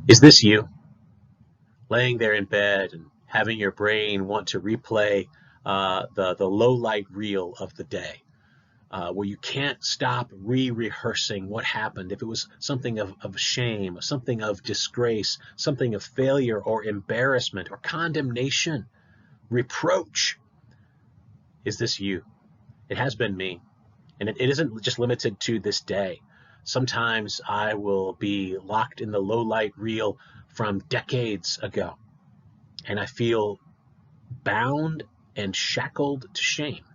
Is this you, laying there in bed and having your brain want to replay the low light reel of the day, where you can't stop re-rehearsing what happened? If it was something of shame, something of disgrace, something of failure or embarrassment or condemnation, reproach, is this you? It has been me. And it isn't just limited to this day. Sometimes I will be locked in the low light reel from decades ago, and I feel bound and shackled to shame,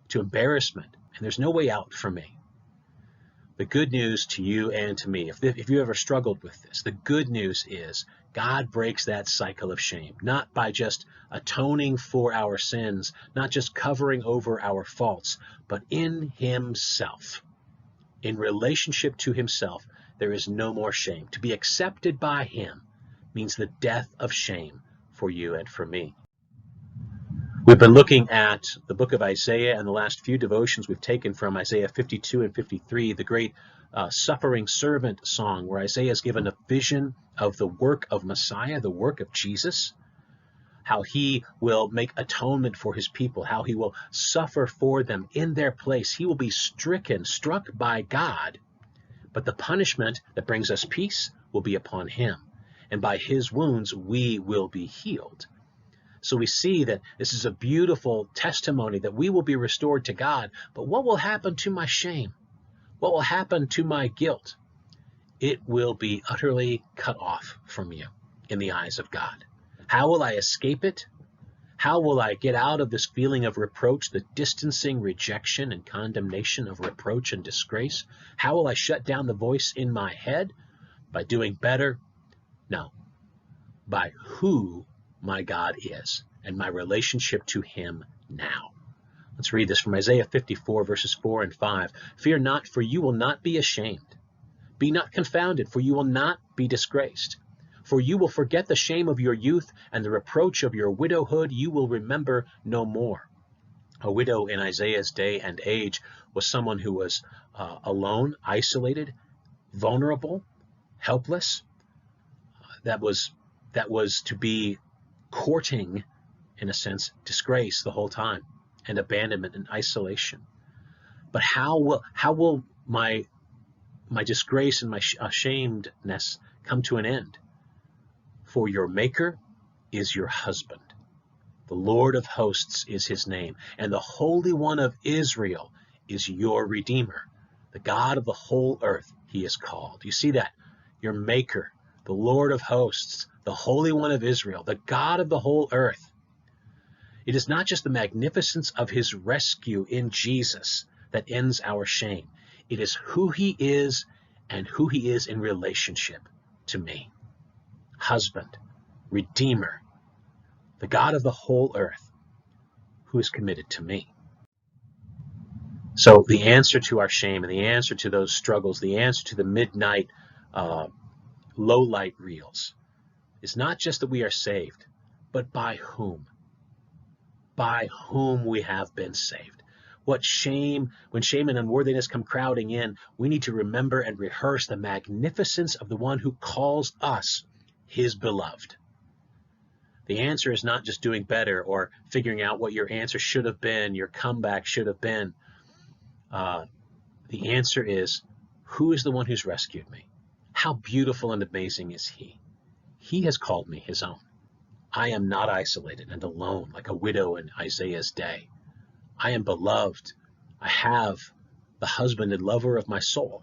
to embarrassment, and there's no way out for me. The good news to you and to me, if you ever struggled with this, the good news is God breaks that cycle of shame, not by just atoning for our sins, not just covering over our faults, but in himself. In relationship to himself, there is no more shame. To be accepted by him means the death of shame for you and for me. We've been looking at the book of Isaiah, and the last few devotions we've taken from Isaiah 52 and 53, the great suffering servant song, where Isaiah is given a vision of the work of Messiah, the work of Jesus, how he will make atonement for his people, how he will suffer for them in their place. He will be struck by God, but the punishment that brings us peace will be upon him, and by his wounds we will be healed. So we see that this is a beautiful testimony that we will be restored to God. But what will happen to my shame? What will happen to my guilt? It will be utterly cut off from you in the eyes of God. How will I escape it? How will I get out of this feeling of reproach, the distancing rejection and condemnation of reproach and disgrace? How will I shut down the voice in my head? By doing better? No. By who my God is and my relationship to him now. Let's read this from Isaiah 54, verses 4 and 5. Fear not, for you will not be ashamed. Be not confounded, for you will not be disgraced. For you will forget the shame of your youth, and the reproach of your widowhood you will remember no more. A widow in Isaiah's day and age was someone who was alone, isolated, vulnerable, helpless. That was to be courting, in a sense, disgrace the whole time, and abandonment and isolation. But how will my disgrace and my ashamedness come to an end? For your Maker is your husband. The Lord of hosts is his name, and the Holy One of Israel is your Redeemer. The God of the whole earth he is called. You see that? Your Maker, the Lord of hosts, the Holy One of Israel, the God of the whole earth. It is not just the magnificence of his rescue in Jesus that ends our shame. It is who he is and who he is in relationship to me. Husband, Redeemer, the God of the whole earth, who is committed to me. So the answer to our shame and the answer to those struggles, the answer to the midnight low light reels, is not just that we are saved, but by whom? By whom we have been saved. When shame and unworthiness come crowding in, we need to remember and rehearse the magnificence of the one who calls us his beloved. The answer is not just doing better or figuring out what your answer should have been, your comeback should have been. The answer is, who is the one who's rescued me? How beautiful and amazing is he? He has called me his own. I am not isolated and alone like a widow in Isaiah's day. I am beloved. I have the husband and lover of my soul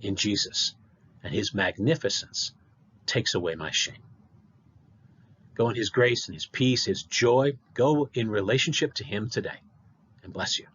in Jesus, and his magnificence takes away my shame. Go in his grace and his peace, his joy. Go in relationship to him today, and bless you.